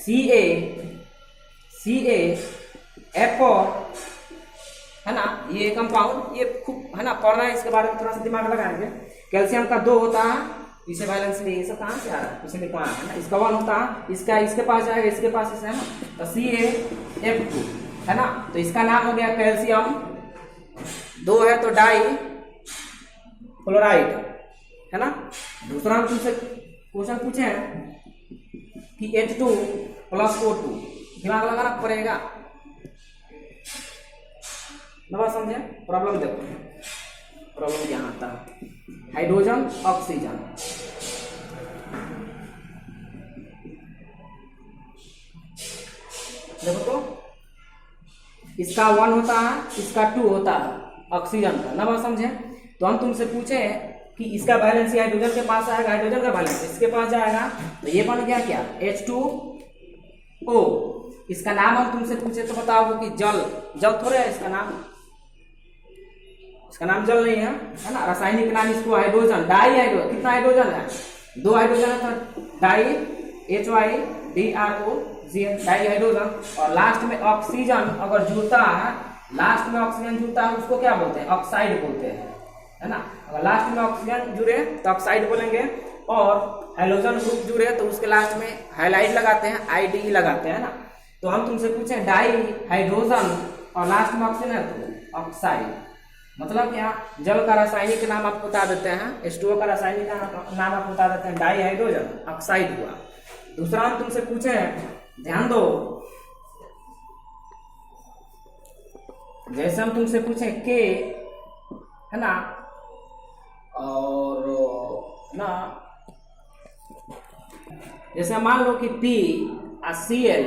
CaFO, है ना। ये कंपाउंड ये खूब, है ना, पढ़ना है, इसके बारे में थोड़ा सा दिमाग लगाएंगे। कैल्शियम का 2 होता है, पीछे बैलेंस नहीं, ये सब कहाँ से आ रहा है, पीछे लिखवा है ना। इसका 1 होता है, इसका इसके पास जाएगा, इसके पास इसे, है ना। तो CaF2, है ना। तो इसका नाम हो गया कैल्शियम। 2 है तो डाई क्लोराइड, है ना। दूसरा हम तुमसे क्वेश्चन पूछे हैं कि H2+O2, दिमाग लगाना पड़ेगा, नवा समझे। प्रॉब्लम देखो, प्रॉब्लम क्या आता है, हाइड्रोजन ऑक्सीजन। देखो तो इसका 1 होता है, इसका 2 होता है ऑक्सीजन का, नवा समझे। तो हम तुमसे पूछे कि इसका वैलेंसी हाइड्रोजन के पास आएगा, हाइड्रोजन का वैलेंसी इसके पास जाएगा, तो ये बन गया क्या, H2O। इसका नाम हम तुमसे पूछे तो बताओ कि जल थोड़े है इसका नाम, इसका नाम जल नहीं है, है ना। रासायनिक नाम इसको हाइड्रोजन, डाई हाइड्रोजन। कितना हाइड्रोजन है, 2 हाइड्रोजन है, तो डाई HYDROGN, डाई हाइड्रोजन। और लास्ट में ऑक्सीजन अगर जुड़ता है, लास्ट में ऑक्सीजन जुड़ता है, उसको क्या बोलते हैं, ऑक्साइड बोलते हैं, है ना। अगर लास्ट में ऑक्सीजन जुड़े तो ऑक्साइड बोलेंगे, और हाइड्रोजन ग्रुप जुड़े तो उसके लास्ट में हाइलाइट लगाते हैं, IDE लगाते हैं ना। तो हम तुमसे पूछे डाई हाइड्रोजन और लास्ट में ऑक्सीजन है तो ऑक्साइड। मतलब क्या, जल का रासायनिक नाम आपको बता देते हैं, H2O का रासायनिक नाम आपको बता देते हैं, डाई हाइड्रोजन ऑक्साइड हुआ। दूसरा हम तुमसे पूछे हैं, ध्यान दो, जैसे हम तुमसे पूछे के, है ना, और ना, जैसे मान लो कि P और Cl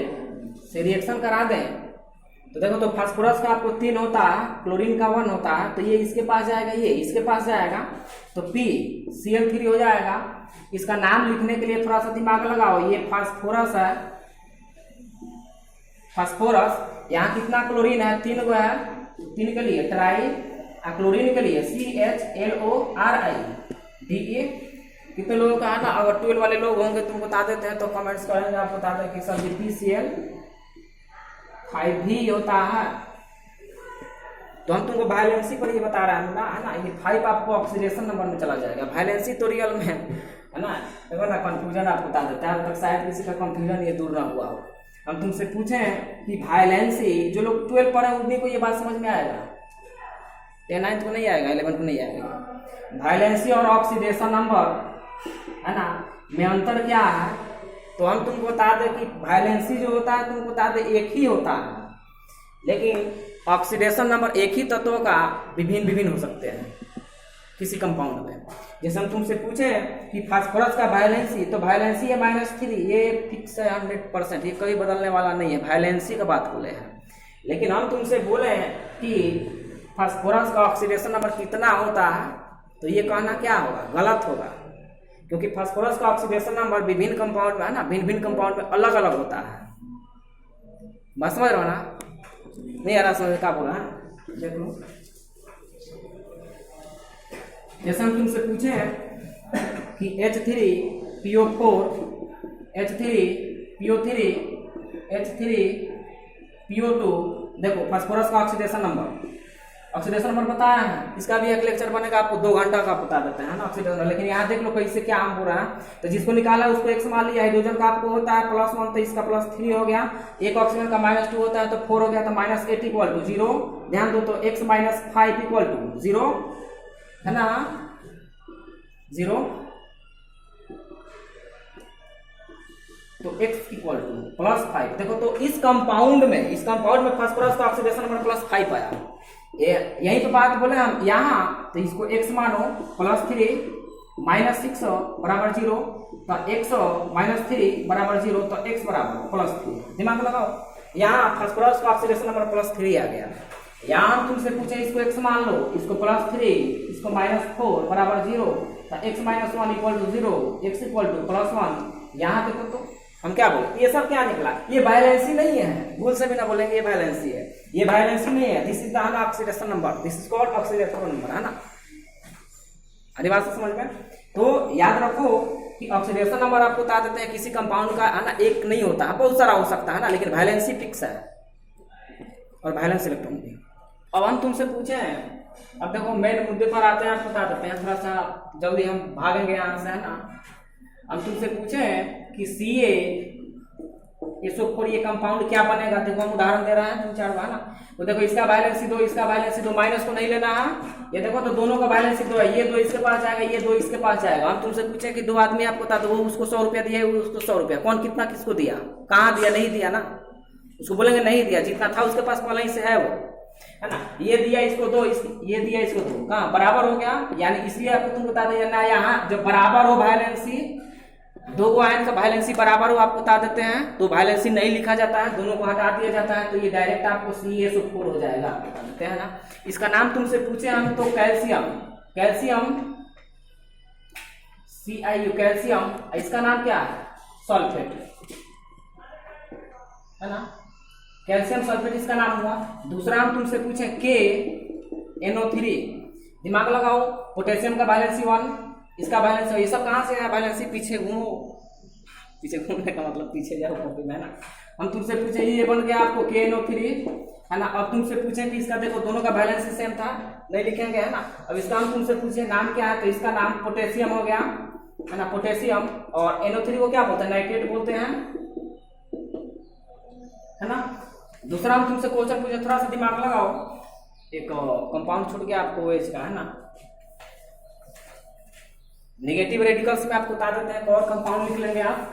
से रिएक्शन करा दें तो देखो, तो फास्फोरस का आपको 3 होता है, क्लोरीन का 1 होता है, तो ये इसके पास जाएगा, ये इसके पास जाएगा, तो PCl3 हो जाएगा। इसका नाम लिखने के लिए थोड़ा सा दिमाग लगाओ, ये फास्फोरस है, फास्फोरस। यहाँ कितना क्लोरीन है, 3 गो है, 3 के लिए ट्राई, क्लोरीन के लिए CHLORI DE। कितने लोगों का है ना, अगर 12 वाले लोग होंगे तुम बता देते हैं तो कमेंट्स करेंगे, आप बता दें कि सर जी PCl5 भी होता है। तो हम तुमको वायलेंसी पर ये बता रहे हैं ना, है ना, ये 5 आपको ऑक्सीडेशन नंबर में चला जाएगा। वायलेंसी तो रियल में है ना, देखो ना, कंफ्यूजन आपको बता देता है, तक शायद किसी का कंफ्यूजन ये दूर ना हुआ हो। हम तुमसे पूछें कि वायलेंसी, जो लोग 12 पढ़े उन्हीं को ये बात समझ में आएगा, 9th को नहीं आएगा, 11th को नहीं आएगा। वायलेंसी और ऑक्सीडेशन नंबर, है ना, में अंतर क्या है, तो हम तुमको बता दें कि वायलेंसी जो होता है तुमको बता दें एक ही होता है, लेकिन ऑक्सीडेशन नंबर एक ही तत्वों का विभिन्न हो सकते हैं किसी कंपाउंड में। जैसे हम तुमसे पूछे कि फास्फोरस का वायलेंसी, तो वायलेंसी है -3, ये फिक्स है 100%, ये कभी बदलने वाला नहीं है, वायलेंसी का बात बोले हैं। लेकिन हम तुमसे बोले हैं कि फास्फोरस का ऑक्सीडेशन नंबर कितना होता है, तो ये कहना क्या होगा, गलत होगा, क्योंकि फास्फोरस का ऑक्सीडेशन नंबर विभिन्न कंपाउंड में, है ना, भिन्न कंपाउंड में अलग अलग होता है। बस समझ रहे हो ना, नहीं आ रहा समझ क्या बोला है, देख लो। जैसे हम तुमसे पूछे हैं कि H3PO4 H3PO3 H3PO2, देखो फास्फोरस का ऑक्सीडेशन नंबर बताया है, इसका भी एक लेक्चर बनेगा, आपको 2 घंटा का बता देते हैं ना ऑक्सीडेशन। लेकिन यहाँ देख लो कैसे क्या हम हो रहा है, तो जिसको निकाला उसको x मान लिया। हाइड्रोजन का आपको होता है +1, तो इसका +3 हो गया, एक ऑक्सीजन का -2 होता है तो 4 हो गया, तो -8 = 0। ध्यान दो, तो x - 5 = 0, है ना, 0, तो x = +5। देखो, तो इस कंपाउंड में फास्फोरस का ऑक्सीडेशन नंबर +5 आया। यही तो बात बोले हम यहाँ, तो इसको x मानो, +3 -6 = 0, तो x -3 = 0, तो x = +3। दिमाग लगाओ, यहाँ फास्फोरस का ऑक्सीडेशन नंबर +3 आ गया। यहाँ हम तुमसे पूछे इसको x मान लो, इसको +3, इसको -4 = 0, तो x - 1 = 0, x = +1। यहाँ देखो तो हम क्या बोले, ये सब क्या निकला, ये वायलेंसी नहीं है, भूल से भी ना बोलेंगे ये वायलेंसी है, ये वायलेंसी नहीं है, this is the oxidation number, this is called oxidation number, है ना। आधी बात समझ में। तो याद रखो कि ऑक्सीडेशन नंबर आपको बता देते हैं किसी कंपाउंड का, है ना, एक नहीं होता है, बहुत सारा हो सकता है ना, लेकिन वायलेंसी फिक्स है, और वायलेंस इलेक्ट्रॉन भी। अब हम तुमसे पूछे हैं, अब देखो मेन मुद्दे पर आते हैं, आपको बता देते हैं, थोड़ा सा जल्दी हम भागेंगे यहाँ से, है ना। हम तुमसे पूछे हैं कि CaSO4 ये कंपाउंड क्या बनेगा, देखो हम उदाहरण दे रहे हैं 3-4 बार ना। तो देखो इसका वायलेंसी 2, इसका वायलेंसी 2, माइनस को नहीं लेना है, ये देखो तो दोनों का वायलेंसी 2 है, ये 2 इसके पास जाएगा, ये 2 इसके पास जाएगा। हम तुमसे पूछे कि 2 आदमी आपको बता दो, वो उसको 100 रुपया दिया, उसको 100 रुपया, कौन कितना किसको दिया, कहाँ दिया, नहीं दिया ना, उसको बोलेंगे नहीं दिया, जितना था उसके पास पहले ही से है वो, है ना। ये दिया इसको 2, ये दिया इसको 2, कहाँ बराबर हो गया, यानी इसलिए आपको तुम बता देना, यहाँ जब बराबर हो वायलेंसी, 2 आयन का वायलेंसी बराबर हो आपको बता देते हैं, तो वायलेंसी नहीं लिखा जाता है, दोनों को हटा दिया जाता है, तो ये डायरेक्ट आपको CaSO4 हो जाएगा, बता देते हैं ना। इसका नाम तुमसे पूछे हम, तो कैल्शियम CIU कैल्शियम, इसका नाम क्या है, सल्फेट, है ना, कैल्शियम सल्फेट इसका नाम हुआ। दूसरा हम तुमसे पूछे KNO3, दिमाग लगाओ, पोटेशियम का वैलेंसी 1, इसका बैलेंस है, ये सब कहाँ से है बैलेंसी, पीछे घूमो, पीछे घूमने का मतलब पीछे जाओ कॉपी में, है ना। हम तुमसे पूछे ये बन गया आपको KNO3, है ना। अब तुमसे पूछे कि इसका देखो दोनों का बैलेंस सेम था, नहीं लिखेंगे, है ना। अब इसका हम तुमसे पूछे नाम क्या है, तो इसका नाम पोटेशियम हो गया, है ना, पोटेशियम। और NO3 को क्या बोलते हैं, नाइट्रेट बोलते हैं, है ना। दूसरा हम तुमसे क्वेश्चन पूछे, थोड़ा सा दिमाग लगाओ, एक कंपाउंड छूट गया आपको OH का, है ना। नेगेटिव रेडिकल्स में आपको बता देते हैं, और कंपाउंड लिख लेंगे आप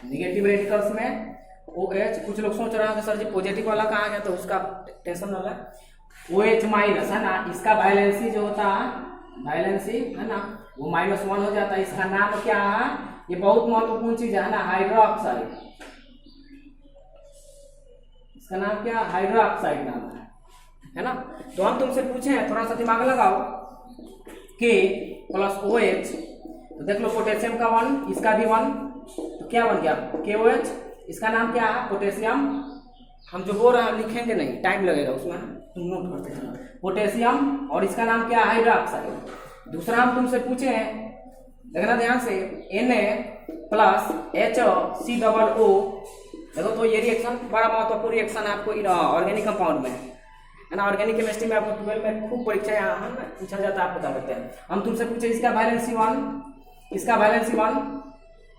नेगेटिव रेडिकल्स में OH। कुछ लोग सोच रहे हैं कि सर जी पॉजिटिव वाला कहाँ गया, तो उसका टेंशन वाला OH माइनस, है ना, इसका वैलेंसी जो होता है, वैलेंसी, है ना, वो -1 हो जाता है। इसका नाम क्या है, ये बहुत महत्वपूर्ण चीज है ना, हाइड्रोक्साइड, इसका नाम क्या, हाइड्रोक्साइड नाम है ना। तो हम तुमसे पूछे थोड़ा सा दिमाग लगाओ, के प्लस OH, तो देख लो पोटेशियम का 1, इसका भी 1, तो क्या बन गया KOH। इसका नाम क्या है, पोटेशियम। हम जो बोल रहे हैं लिखेंगे नहीं, टाइम लगेगा उसमें, तुम नोट करते चलो, पोटेशियम। और इसका नाम क्या है, हाइड्रोक्साइड। दूसरा हम तुमसे पूछे हैं, देखना ध्यान से, Na प्लस HCOO। देखो तो ये रिएक्शन बड़ा महत्वपूर्ण रिएक्शन है आपको ऑर्गेनिक कंपाउंड में, है ना। ऑर्गेनिक केमिस्ट्री में आपको 12 में खूब परीक्षा यहाँ पूछा जाता है, आप बता देते हैं। हम तुमसे पूछे इसका वैलेंसी 1, इसका वैलेंसी 1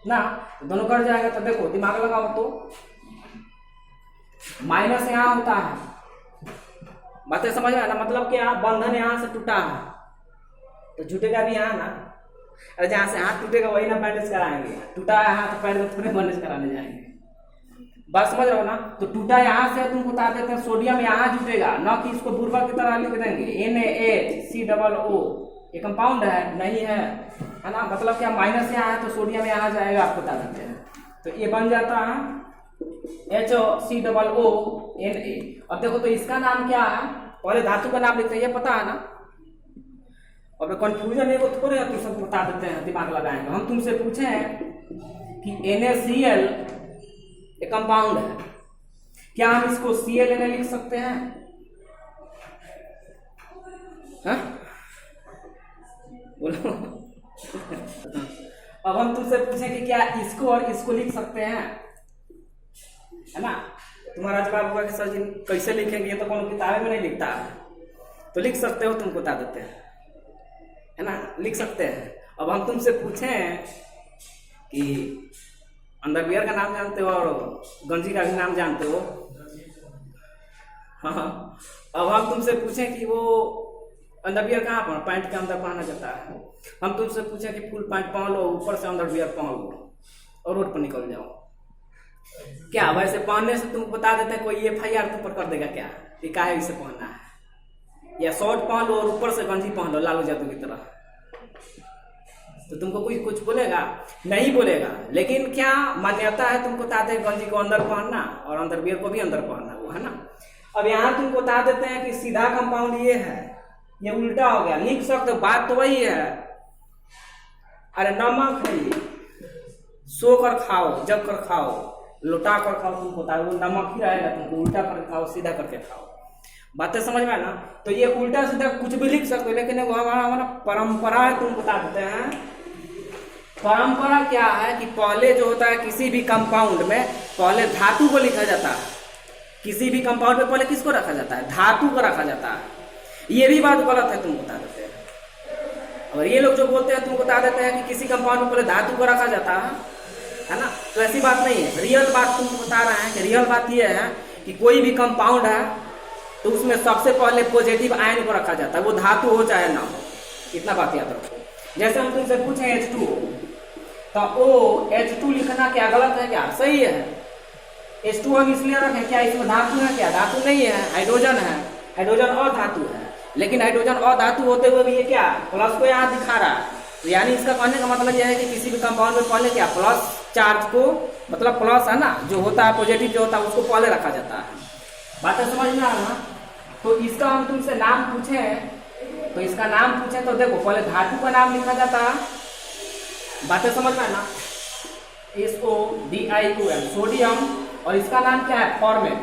ना, तो दोनों कट जाएगा। तो देखो दिमाग लगाओ, तो माइनस यहाँ होता है, बातें समझ में आना, मतलब क्या, बंधन यहाँ से टूटा है तो छूटेगा भी यहाँ ना। अरे जहाँ से हाथ टूटेगा वही ना बैंडेज कराएंगे, टूटा है हाथ पैर में थोड़े बैंडेज कराने जाएंगे, बात समझ रहे हो ना। तो टूटा यहाँ से तुम बता देते हैं, सोडियम यहाँ जुटेगा, न कि इसको बुर्बा की तरह लिख देंगे NaHCOO। ये कंपाउंड है नहीं है ना, मतलब क्या, माइनस यहाँ है तो सोडियम यहाँ जाएगा, आप बता देते हैं। तो ये बन जाता है HCOO Na। अब देखो तो इसका नाम क्या है, पहले धातु का नाम लिखते हैं, ये पता है ना। अब कंफ्यूजन है वो थोड़े, तुम सबको बता देते हैं, दिमाग लगाएंगे। हम तुमसे पूछे कि NaCl एक कंपाउंड है, क्या हम इसको ClNa लिख सकते हैं? हाँ? बोलो। अब हम तुमसे पूछे कि क्या इसको और इसको लिख सकते हैं, है ना। तुम्हारा जवाब होगा कि सर जी कैसे लिखेंगे, ये तो कोनो किताबे में नहीं लिखता है। तो लिख सकते हो, तुमको बता देते हैं, है ना, लिख सकते हैं। अब हम तुमसे पूछे कि अंडरवियर का नाम जानते हो और गंजी का भी नाम जानते हो, हाँ। अब हम तुमसे पूछे कि वो अंडरवियर कहाँ पर, पैंट के अंदर पहना जाता है। हम तुमसे पूछे कि फुल पैंट पहन लो, ऊपर से अंडरवियर पहन लो और रोड पर निकल जाओ, क्या वैसे पहनने से तुमको बता देते हैं, कोई FIR तुम पर कर देगा क्या, कि काहे इसे पहनना है। या शॉर्ट पहन लो और ऊपर से गंजी पहन लो लालू यादव की तरह, तो तुमको कोई कुछ बोलेगा नहीं बोलेगा। लेकिन क्या मान्यता है, तुमको बताते हैं गंजी को अंदर पहनना और अंडरवियर को भी अंदर पहनना, वो है ना। अब यहाँ तुमको बता देते हैं कि सीधा कंपाउंड ये है, ये उल्टा हो गया, लिख सकते हो, बात तो वही है। अरे नमक है ये, सो कर खाओ, जग कर खाओ, लुटा कर खाओ, तुमको बता वो नमक ही रहेगा, तुमको उल्टा करके खाओ, सीधा करके खाओ, बातें समझ में आना। तो ये उल्टा सीधा कुछ भी लिख सकते हो, लेकिन वो हमारा परंपरा है, तुम बता देते हैं। परंपरा क्या है कि पहले जो होता है किसी भी कंपाउंड में पहले धातु को लिखा जाता है, किसी भी कंपाउंड में पहले किसको रखा जाता है, धातु को रखा जाता है। ये भी बात गलत है, तुम बता देते हैं। और ये लोग जो बोलते हैं तुमको बता देते हैं कि किसी कंपाउंड में पहले धातु को रखा जाता है ना, तो ऐसी बात नहीं है। रियल बात तुमको बता रहे हैं कि रियल बात ये है कि कोई भी कंपाउंड है तो उसमें सबसे पहले पॉजिटिव आयन को रखा जाता है, वो धातु हो चाहे ना हो, इतना बात याद रखो। जैसे हम तुमसे पूछे H2, तो OH2 लिखना क्या गलत है क्या, सही है। H2 हम इसलिए रखें, क्या इसमें धातु है क्या, धातु नहीं है, हाइड्रोजन है, हाइड्रोजन और धातु है। लेकिन हाइड्रोजन और धातु होते हुए भी ये क्या प्लस को यहाँ दिखा रहा है, तो यानी इसका कहने का मतलब यह है कि किसी भी कंपाउंड में पहले क्या प्लस चार्ज को, मतलब प्लस है ना जो होता है, पॉजिटिव जो होता है उसको पहले रखा जाता है। बातें समझ में आ रहा। तो इसका हम तुमसे नाम पूछे, तो इसका नाम पूछे तो देखो पहले धातु का नाम लिखा जाता है, बातें समझ में आना, SODIUM सोडियम, और इसका नाम क्या है, फॉर्मेट।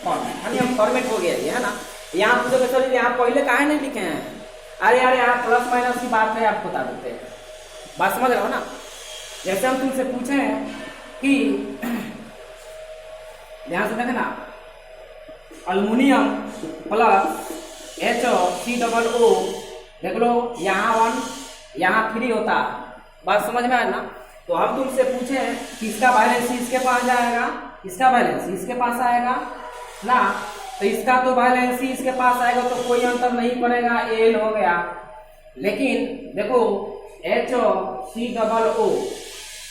हम फॉर्मेट हो गया ये, है ना। यहाँ पूछोगे सर यहाँ पहले काहे नहीं लिखे हैं, अरे यार यहाँ प्लस माइनस की बात है, आपको बता देते हैं, बात समझ रहे हो ना। जैसे हम तुमसे पूछे कि ध्यान से देखना, अल्युमिनियम प्लस HCOO, देख लो यहाँ 1 यहाँ 3 होता, बात समझ में आया ना। तो हम तुमसे पूछे कि इसका बैलेंस इसके पास जाएगा, इसका बैलेंस इसके पास आएगा ना, तो इसका तो बैलेंस इसके पास आएगा, तो कोई अंतर नहीं पड़ेगा, L हो गया। लेकिन देखो HCOO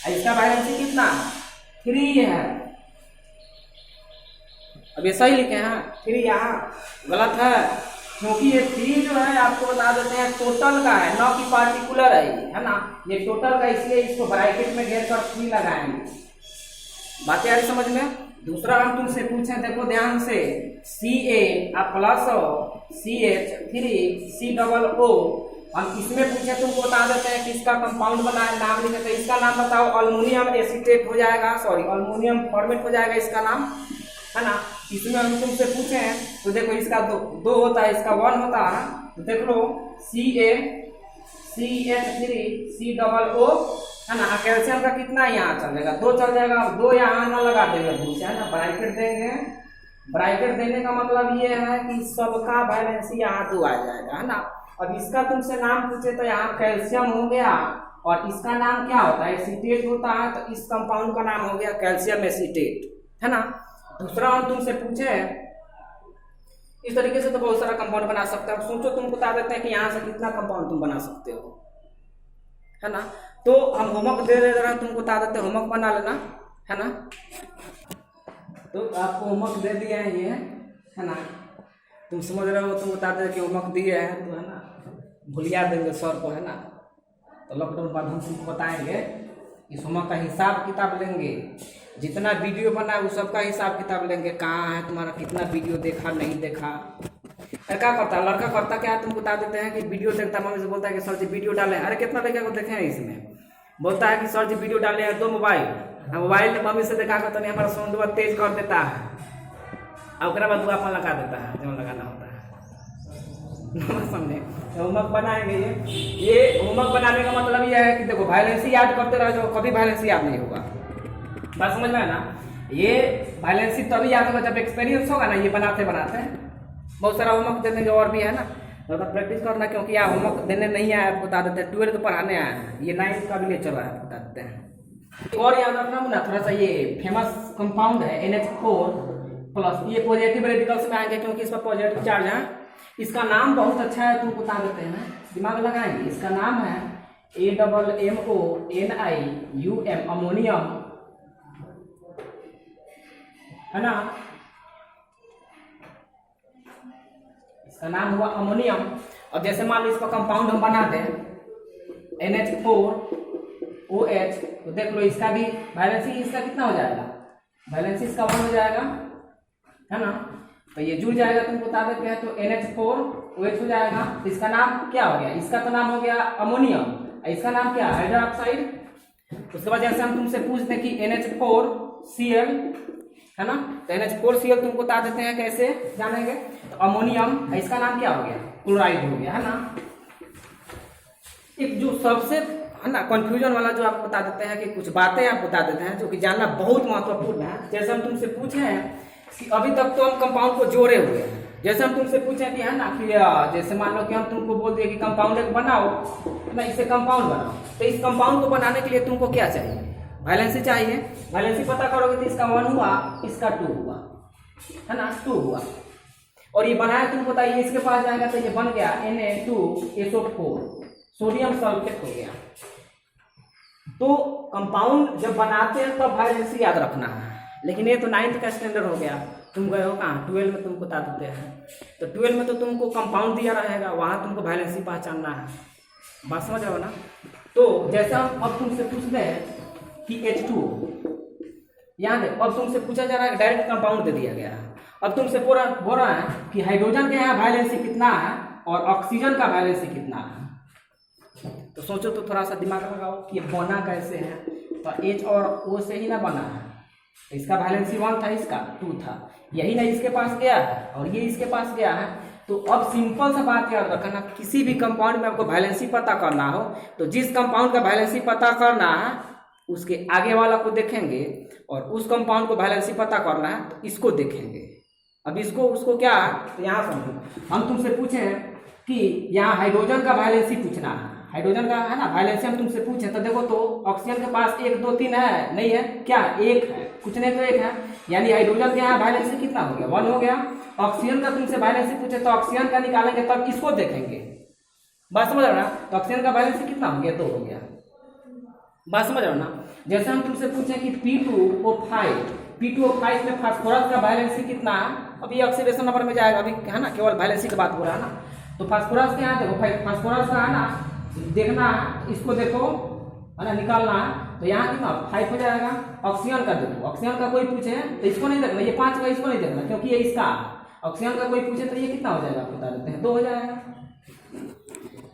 इसका बैलेंस कितना है, 3 है। अब ये सही लिखे हैं, 3 यहाँ गलत है, क्योंकि ये 3 जो है आपको बता देते हैं टोटल का है, न कि पार्टिकुलर है ना। ये टोटल का, इसलिए इसको ब्रैकेट में घेर कर 3 लगाएंगे, बातें आ रही समझ में। दूसरा हम तुमसे पूछे, देखो ध्यान से, Ca प्लस CH3COO, हम इसमें पूछे तुमको बता देते हैं कि इसका कंपाउंड बना है, नाम लिखे तो इसका नाम बताओ, अल्युमिनियम एसीटेट हो जाएगा, सॉरी अल्युमिनियम फॉर्मेट हो जाएगा इसका नाम, है ना। इसमें हम तुमसे पूछे हैं तो देखो इसका दो होता है, इसका 1 होता है, तो देख लो CH3COO, है ना। कैल्शियम का कितना यहाँ चलेगा, 2 चल जाएगा, 2 यहाँ ना लगा देंगे भूल से, है ना, ब्रैकेट देंगे। ब्रैकेट देने का मतलब ये है कि सबका वैलेंसी यहाँ 2 आ जाएगा, है ना। अब इसका तुमसे नाम पूछे तो यहाँ कैल्शियम हो गया, और इसका नाम क्या होता है, एसीटेट होता है, तो इस कंपाउंड का नाम हो गया कैल्शियम एसीटेट, है ना। दूसरा हम तुमसे पूछे, इस तरीके से तो बहुत सारा कंपाउंड बना सकते हो। अब सोचो, तुमको बता देते हैं कि यहाँ से कितना कंपाउंड तुम बना सकते हो, है ना। तो हम होमवर्क दे रहे हैं, तुमको बता देते हैं, होमवर्क बना लेना, है ना। तो आपको होमवर्क दे दिया है ये, है ना, तुम समझ रहे हो, तुम बता दें कि होमवर्क दिए हैं, तो है ना भुलिया देंगे सर को, है ना। तो लॉकडाउन बाद हम तुमको बताएंगे, इस होमवर्क का हिसाब किताब लेंगे, जितना वीडियो बना है उस सबका हिसाब किताब लेंगे, कहाँ है तुम्हारा, कितना वीडियो देखा नहीं देखा। क्या करता है लड़का, करता क्या है, तुमको बता देते हैं कि वीडियो देखता, मम्मी से बोलता है कि सर जी वीडियो डाले, अरे कितना लड़का को देखे हैं इसमें, बोलता है कि सर जी वीडियो डाले हैं 2 मोबाइल, मोबाइल मम्मी से देखा कर तो नहीं हमारा साउंड तेज कर देता है, और उसके बाद दुआ लगा देता है जो लगाना होता है। समझे, होमवर्क बनाएंगे ये होमवर्क बनाने का मतलब ये है कि देखो वैलेंसी याद करते रहो, जो कभी वैलेंसी याद नहीं होगा, बात समझ में है ना। ये वैलेंसी तभी याद होगा जब एक्सपीरियंस होगा ना, ये बनाते बनाते। बहुत सारा होमवर्क देने जो और भी है ना, तो प्रैक्टिस करना, क्योंकि यहाँ होमवर्क देने नहीं आया, आपको बता देते हैं, 12th पढ़ाने आया है, ये 9th का भी ले चल रहा है, बता देते हैं। और याद रखना ना थोड़ा सा, ये फेमस कंपाउंड है NH4+, ये पॉजिटिव रेडिकल्स में आएंगे क्योंकि इस पर पॉजिटिव चार्ज है। इसका नाम बहुत अच्छा है, तुमको बता देते हैं, दिमाग लगाएंगे। इसका नाम है AMMONIUM, अमोनियम, है ना। इसका नाम हुआ अमोनियम। और जैसे मान लो इसका कंपाउंड हम बना दें NH4OH, तो देख लो इसका भी वैलेंसी, इसका कितना हो जाएगा, वैलेंसी इसका 1 हो जाएगा, है ना। तो ये जुड़ जाएगा, तुमको बता देते हैं, तो NH4OH हो जाएगा। इसका नाम क्या हो गया, इसका तो नाम हो गया अमोनियम, इसका नाम क्या, हाइड्रोक्साइड। उसके बाद जैसे हम तुमसे पूछते हैं कि NH4Cl, है ना, तो NH4Cl तुमको बता देते हैं, कैसे जानेंगे, तो अमोनियम, इसका नाम क्या हो गया, क्लोराइड हो गया, है ना। एक जो सबसे, है ना, कंफ्यूजन वाला जो आपको बता देते हैं कि कुछ बातें आप बता देते हैं जो कि जानना बहुत महत्वपूर्ण है। जैसे हम तुमसे पूछे हैं कि अभी तक तो हम कंपाउंड को जोड़े हुए हैं, जैसे हम तुमसे पूछे कि, है ना, कि जैसे मान लो कि हम तुमको बोल दिए कि कंपाउंड एक बनाओ ना, इसे कंपाउंड बनाओ, तो इस कंपाउंड को बनाने के लिए तुमको क्या चाहिए, वैलेंसी चाहिए। वैलेंसी पता करोगे तो इसका 1 हुआ, इसका 2 हुआ, है ना, 2 हुआ। और ये बनाया तुमको बताइए, इसके पास जाएगा तो ये बन गया Na2SO4, सोडियम सल्फेट हो गया। तो कंपाउंड जब बनाते हैं तब वैलेंसी याद रखना है, लेकिन ये तो 9th का स्टैंडर्ड हो गया, तुम गए हो कहाँ, 12 में तुमको बता देते हैं, तो 12 में तो तुमको कंपाउंड दिया रहेगा, वहाँ तुमको वैलेंसी पहचानना है, बात समझ आओ ना। तो जैसा अब तुमसे पूछते हैं कि H2, यहाँ देखो, अब तुमसे पूछा जा रहा है, डायरेक्ट कंपाउंड दे दिया गया है। अब तुमसे बोल रहा है कि हाइड्रोजन के यहाँ वैलेंसी कितना है और ऑक्सीजन का वैलेंसी कितना है। तो सोचो, तो थोड़ा सा दिमाग लगाओ कि ये बना कैसे है, तो H और O से ही ना बना है, इसका वैलेंसी 1 था, इसका 2 था, यही ना इसके पास गया है और ये इसके पास गया है। तो अब सिंपल सा बात याद रखना, किसी भी कंपाउंड में आपको वैलेंसी पता करना हो तो जिस कंपाउंड का वैलेंसी पता करना है उसके आगे वाला को देखेंगे, और उस कंपाउंड को वैलेंसी पता करना है तो इसको देखेंगे। अब इसको उसको क्या, तो यहाँ समझो, हम तुमसे पूछे कि यहाँ हाइड्रोजन का वैलेंसी पूछना है, हाइड्रोजन का, है ना, वैलेंसी हम तुमसे पूछे, तो देखो तो ऑक्सीजन के पास 1 2 3 है, नहीं है, क्या 1 है, कुछ नहीं तो 1 है, यानी हाइड्रोजन के यहाँ वैलेंसी कितना हो गया, 1 हो गया। ऑक्सीजन का तुमसे वैलेंसी पूछे तो ऑक्सीजन का निकालेंगे तब इसको देखेंगे, बात समझ रहे हो ना। तो ऑक्सीजन का वैलेंसी कितना हो गया, 2 हो गया, बात समझ रहे हो ना। जैसे हम तुमसे पूछे कि P2O5 में फास्फोरस का वैलेंसी कितना है, अभी ऑक्सीडेशन नंबर में जाएगा, अभी है ना, केवल वैलेंसी की बात हो रहा है ना। तो फास्फोरस के यहाँ देखो, फास्फोरस का है ना, देखना है, इसको देखो, है ना, निकालना है। तो यहाँ कितना 5 हो जाएगा। ऑक्सीजन का देखो, ऑक्सीजन का कोई पूछे तो इसको नहीं देखना, ये 5 का इसको नहीं देखना क्योंकि ये इसका। ऑक्सीजन का कोई पूछे तो ये कितना हो जाएगा, आप बता देते हैं, 2 हो जाएगा।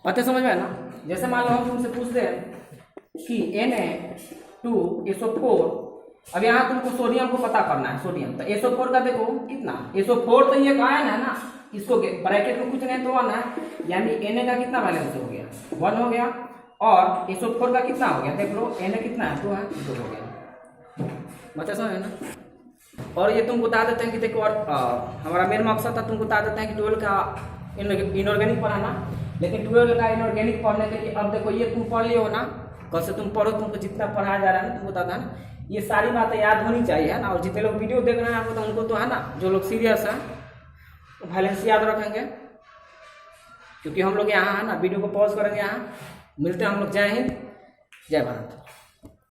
बातें समझ में है ना। जैसे मान लो हम तुमसे पूछते हैं कि Na2SO4, अब यहाँ तुमको सोडियम को पता करना है, सोडियम। तो SO4 का देखो कितना, SO4 तो ये आयन है ना, इसको ब्रैकेट में कुछ नहीं तो 1 है, यानी Na का कितना बैलेंस हो गया, 1 हो गया। और SO4 का कितना हो गया, देख लो Na कितना है, 2 है, 2 हो गया। बच्चा समझ है ना। और ये तुमको बता देते हैं कि देखो, और हमारा मेन मकसद था तुमको बता देते हैं कि 12 का इनऑर्गेनिक पढ़ाना, लेकिन 12 का इनऑर्गेनिक पढ़ने के लिए अब देखो ये तुम पढ़ लियो ना, कल से तुम पढ़ो, तुमको जितना पढ़ाया जा रहा है ना तुमको बताता है ना, ये सारी बातें याद होनी चाहिए, है ना। और जितने लोग वीडियो देख रहे हैं आपको, तो उनको तो है ना, जो लोग सीरियस हैं बैलेंस याद रखेंगे, क्योंकि हम लोग यहाँ है ना वीडियो को पॉज करेंगे। यहाँ मिलते हैं हम लोग। जय हिंद, जय भारत।